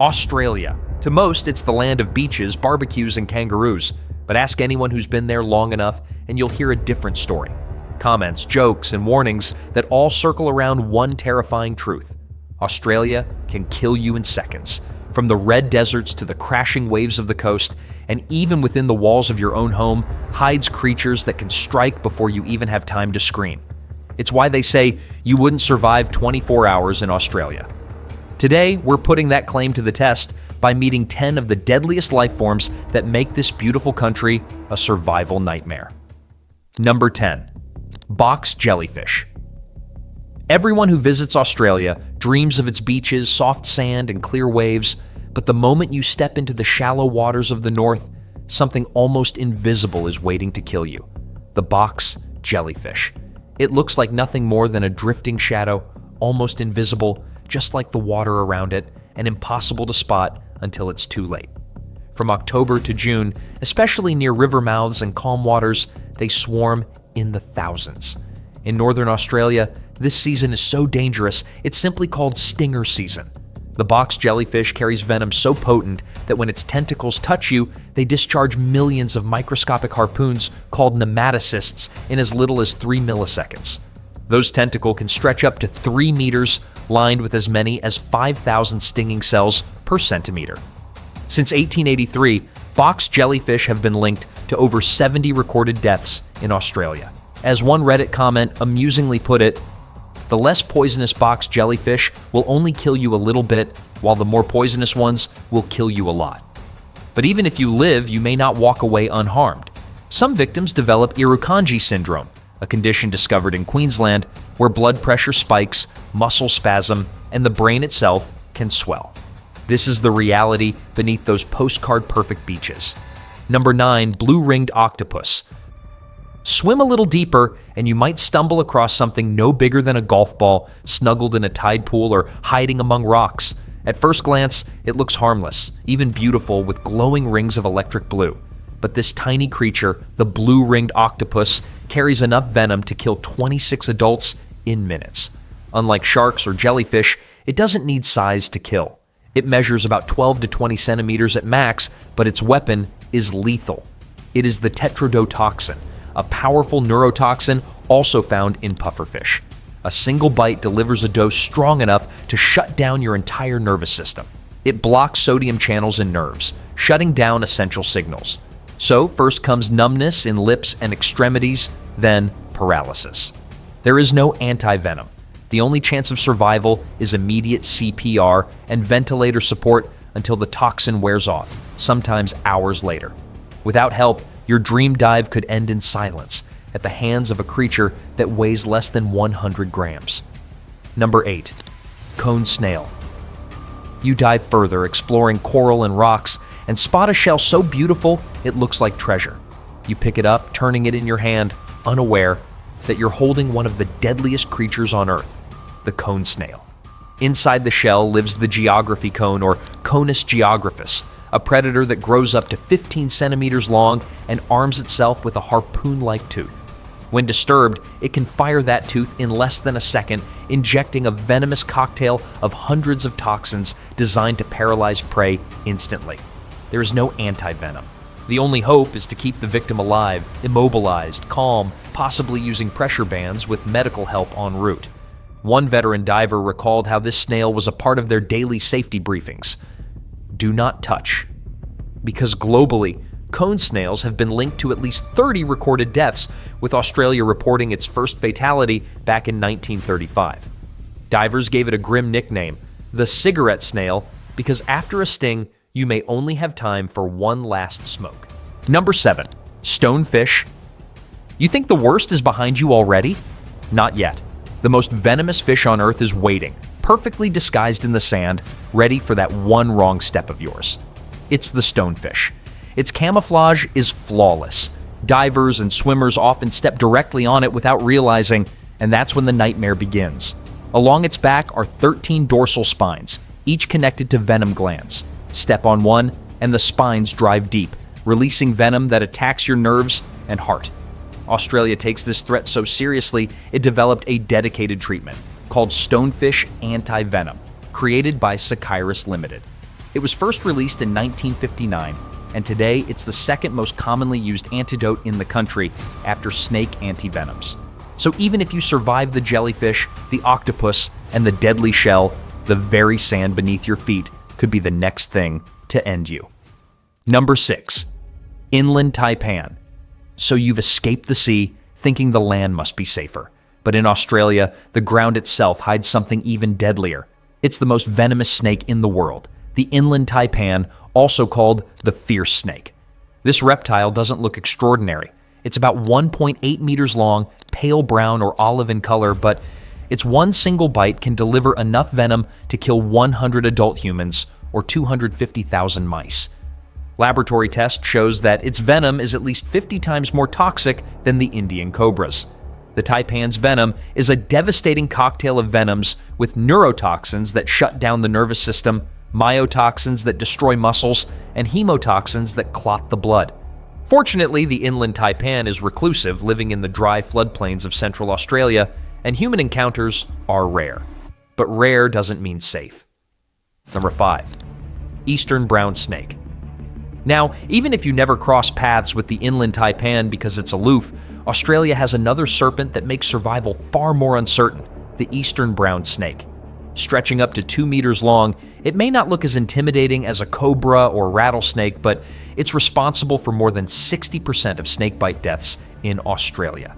Australia. To most, it's the land of beaches, barbecues, and kangaroos. But ask anyone who's been there long enough, and you'll hear a different story. Comments, jokes, and warnings that all circle around one terrifying truth. Australia can kill you in seconds. From the red deserts to the crashing waves of the coast, and even within the walls of your own home, hides creatures that can strike before you even have time to scream. It's why they say you wouldn't survive 24 hours in Australia. Today, we're putting that claim to the test by meeting 10 of the deadliest life forms that make this beautiful country a survival nightmare. Number 10. Box jellyfish. Everyone who visits Australia dreams of its beaches, soft sand, and clear waves, but the moment you step into the shallow waters of the north, something almost invisible is waiting to kill you. The box jellyfish. It looks like nothing more than a drifting shadow, almost invisible, just like the water around it, and impossible to spot until it's too late. From October to June, especially near river mouths and calm waters, they swarm in the thousands. In northern Australia, this season is so dangerous, it's simply called stinger season. The box jellyfish carries venom so potent that when its tentacles touch you, they discharge millions of microscopic harpoons called nematocysts in as little as 3 milliseconds. Those tentacles can stretch up to 3 meters, lined with as many as 5,000 stinging cells per centimeter. Since 1883, box jellyfish have been linked to over 70 recorded deaths in Australia. As one Reddit comment amusingly put it, the less poisonous box jellyfish will only kill you a little bit, while the more poisonous ones will kill you a lot. But even if you live, you may not walk away unharmed. Some victims develop Irukandji syndrome, a condition discovered in Queensland where blood pressure spikes, muscle spasm, and the brain itself can swell. This is the reality beneath those postcard-perfect beaches. Number 9. Blue-ringed octopus. Swim a little deeper, and you might stumble across something no bigger than a golf ball snuggled in a tide pool or hiding among rocks. At first glance, it looks harmless, even beautiful with glowing rings of electric blue. But this tiny creature, the blue-ringed octopus, carries enough venom to kill 26 adults in minutes. Unlike sharks or jellyfish, it doesn't need size to kill. It measures about 12 to 20 centimeters at max, but its weapon is lethal. It is the tetrodotoxin, a powerful neurotoxin also found in pufferfish. A single bite delivers a dose strong enough to shut down your entire nervous system. It blocks sodium channels in nerves, shutting down essential signals. So first comes numbness in lips and extremities, then paralysis. There is no anti-venom. The only chance of survival is immediate CPR and ventilator support until the toxin wears off, sometimes hours later. Without help, your dream dive could end in silence at the hands of a creature that weighs less than 100 grams. Number 8. Cone snail. You dive further, exploring coral and rocks, and spot a shell so beautiful it looks like treasure. You pick it up, turning it in your hand, unaware that you're holding one of the deadliest creatures on Earth, the cone snail. Inside the shell lives the geography cone, or Conus geographus, a predator that grows up to 15 centimeters long and arms itself with a harpoon-like tooth. When disturbed, it can fire that tooth in less than a second, injecting a venomous cocktail of hundreds of toxins designed to paralyze prey instantly. There is no anti-venom. The only hope is to keep the victim alive, immobilized, calm, possibly using pressure bands with medical help en route. One veteran diver recalled how this snail was a part of their daily safety briefings. Do not touch. Because globally, cone snails have been linked to at least 30 recorded deaths, with Australia reporting its first fatality back in 1935. Divers gave it a grim nickname, the cigarette snail, because after a sting, you may only have time for one last smoke. Number 7. Stonefish. You think the worst is behind you already? Not yet. The most venomous fish on Earth is waiting, perfectly disguised in the sand, ready for that one wrong step of yours. It's the stonefish. Its camouflage is flawless. Divers and swimmers often step directly on it without realizing, and that's when the nightmare begins. Along its back are 13 dorsal spines, each connected to venom glands. Step on one, and the spines drive deep, releasing venom that attacks your nerves and heart. Australia takes this threat so seriously, it developed a dedicated treatment called Stonefish Anti-Venom, created by Sacyrus Limited. It was first released in 1959, and today it's the second most commonly used antidote in the country after snake antivenoms. So even if you survive the jellyfish, the octopus, and the deadly shell, the very sand beneath your feet could be the next thing to end you. Number 6. Inland taipan. So you've escaped the sea, thinking the land must be safer. But in Australia, the ground itself hides something even deadlier. It's the most venomous snake in the world, the inland taipan, also called the fierce snake. This reptile doesn't look extraordinary. It's about 1.8 meters long, pale brown or olive in color, but its one single bite can deliver enough venom to kill 100 adult humans or 250,000 mice. Laboratory test shows that its venom is at least 50 times more toxic than the Indian cobras. The taipan's venom is a devastating cocktail of venoms with neurotoxins that shut down the nervous system, myotoxins that destroy muscles, and hemotoxins that clot the blood. Fortunately, the inland taipan is reclusive, living in the dry floodplains of Central Australia, and human encounters are rare. But rare doesn't mean safe. Number 5. Eastern brown snake. Now, even if you never cross paths with the inland taipan because it's aloof, Australia has another serpent that makes survival far more uncertain, the eastern brown snake. Stretching up to 2 meters long, it may not look as intimidating as a cobra or rattlesnake, but it's responsible for more than 60% of snakebite deaths in Australia.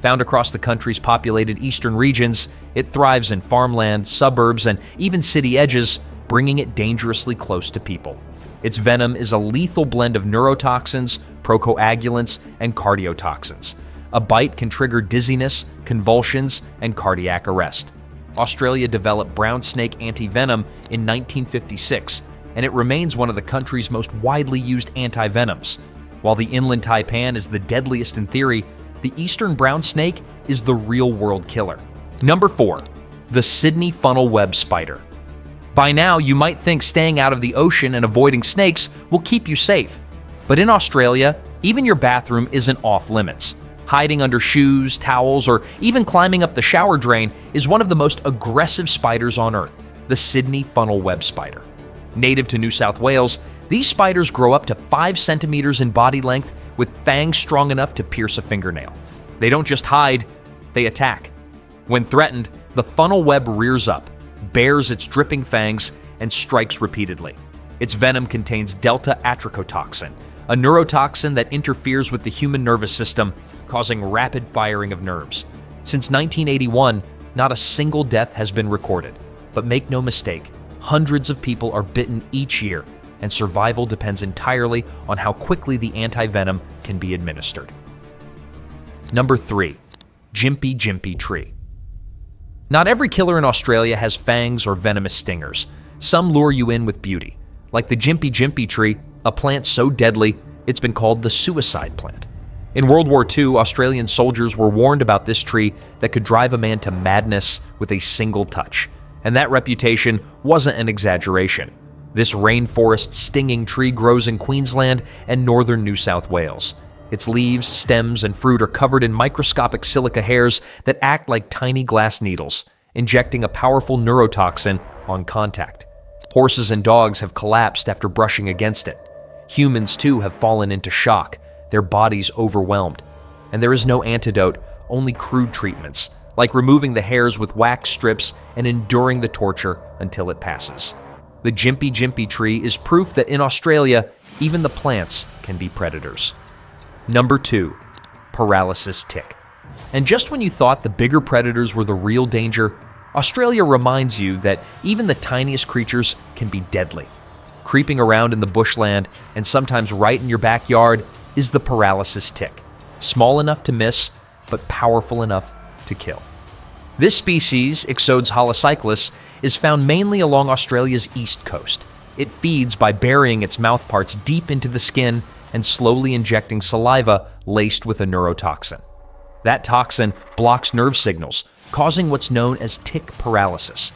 Found across the country's populated eastern regions, it thrives in farmland, suburbs, and even city edges, bringing it dangerously close to people. Its venom is a lethal blend of neurotoxins, procoagulants, and cardiotoxins. A bite can trigger dizziness, convulsions, and cardiac arrest. Australia developed brown snake antivenom in 1956, and it remains one of the country's most widely used antivenoms. While the inland taipan is the deadliest in theory, the eastern brown snake is the real-world killer. Number 4. The Sydney funnel web spider. By now, you might think staying out of the ocean and avoiding snakes will keep you safe. But in Australia, even your bathroom isn't off limits. Hiding under shoes, towels, or even climbing up the shower drain is one of the most aggressive spiders on Earth, the Sydney funnel web spider. Native to New South Wales, these spiders grow up to 5 centimeters in body length with fangs strong enough to pierce a fingernail. They don't just hide, they attack. When threatened, the funnel web rears up, bares its dripping fangs, and strikes repeatedly. Its venom contains delta atrichotoxin, a neurotoxin that interferes with the human nervous system, causing rapid firing of nerves. Since 1981, not a single death has been recorded. But make no mistake, hundreds of people are bitten each year, and survival depends entirely on how quickly the antivenom can be administered. Number 3. Gympie-Gympie Tree. Not every killer in Australia has fangs or venomous stingers. Some lure you in with beauty. Like the Gympie-Gympie Tree, a plant so deadly, it's been called the suicide plant. In World War II, Australian soldiers were warned about this tree that could drive a man to madness with a single touch. And that reputation wasn't an exaggeration. This rainforest stinging tree grows in Queensland and northern New South Wales. Its leaves, stems, and fruit are covered in microscopic silica hairs that act like tiny glass needles, injecting a powerful neurotoxin on contact. Horses and dogs have collapsed after brushing against it. Humans, too, have fallen into shock, their bodies overwhelmed. And there is no antidote, only crude treatments, like removing the hairs with wax strips and enduring the torture until it passes. The Gympie-Gympie Tree is proof that in Australia, even the plants can be predators. Number 2. Paralysis Tick. And just when you thought the bigger predators were the real danger, Australia reminds you that even the tiniest creatures can be deadly. Creeping around in the bushland, and sometimes right in your backyard, is the paralysis tick. Small enough to miss, but powerful enough to kill. This species, Ixodes holocyclus, is found mainly along Australia's east coast. It feeds by burying its mouthparts deep into the skin and slowly injecting saliva laced with a neurotoxin. That toxin blocks nerve signals, causing what's known as tick paralysis.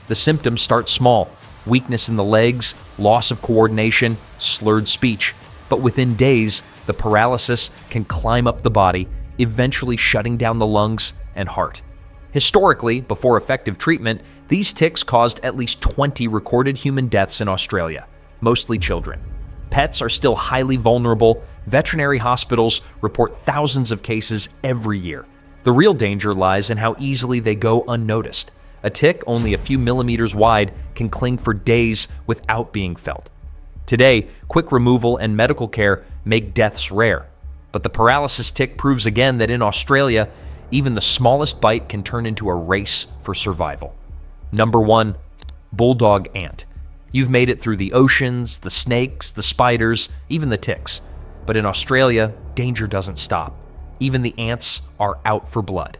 The symptoms start small: weakness in the legs, loss of coordination, slurred speech. But within days, the paralysis can climb up the body, eventually shutting down the lungs and heart. Historically, before effective treatment, these ticks caused at least 20 recorded human deaths in Australia. mostly children. Pets are still highly vulnerable. Veterinary hospitals report thousands of cases every year. The real danger lies in how easily they go unnoticed. A tick only a few millimeters wide can cling for days without being felt. Today, quick removal and medical care make deaths rare. But the paralysis tick proves again that in Australia, even the smallest bite can turn into a race for survival. Number 1, Bulldog Ant. You've made it through the oceans, the snakes, the spiders, even the ticks. But in Australia, danger doesn't stop. Even the ants are out for blood.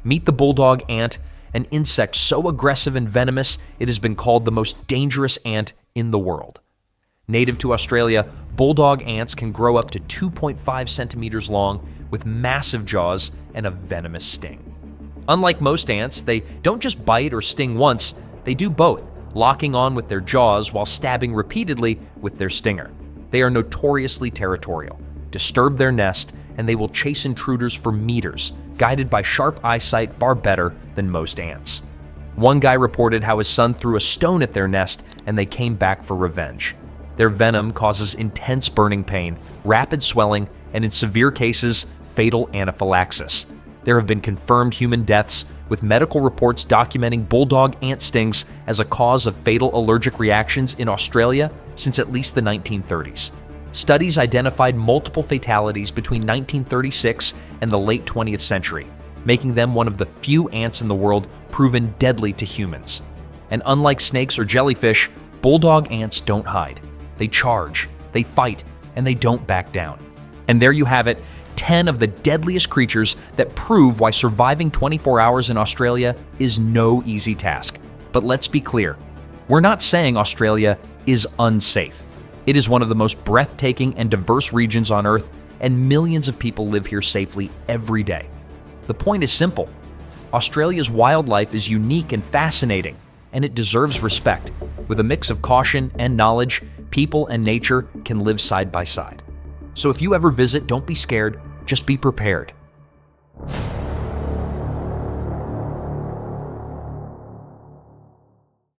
Meet the Bulldog Ant, an insect so aggressive and venomous it has been called the most dangerous ant in the world. Native to Australia, bulldog ants can grow up to 2.5 centimeters long with massive jaws and a venomous sting. Unlike most ants, they don't just bite or sting once, they do both, locking on with their jaws while stabbing repeatedly with their stinger. They are notoriously territorial, disturb their nest, and they will chase intruders for meters, guided by sharp eyesight far better than most ants. One guy reported how his son threw a stone at their nest and they came back for revenge. Their venom causes intense burning pain, rapid swelling, and in severe cases, fatal anaphylaxis. There have been confirmed human deaths, with medical reports documenting bulldog ant stings as a cause of fatal allergic reactions in Australia since at least the 1930s. Studies identified multiple fatalities between 1936 and the late 20th century, making them one of the few ants in the world proven deadly to humans. And unlike snakes or jellyfish, bulldog ants don't hide. They charge, they fight, and they don't back down. And there you have it, 10 of the deadliest creatures that prove why surviving 24 hours in Australia is no easy task. But let's be clear, we're not saying Australia is unsafe. It is one of the most breathtaking and diverse regions on Earth, and millions of people live here safely every day. The point is simple. Australia's wildlife is unique and fascinating, and it deserves respect. With a mix of caution and knowledge, people and nature can live side by side. So if you ever visit, don't be scared, just be prepared.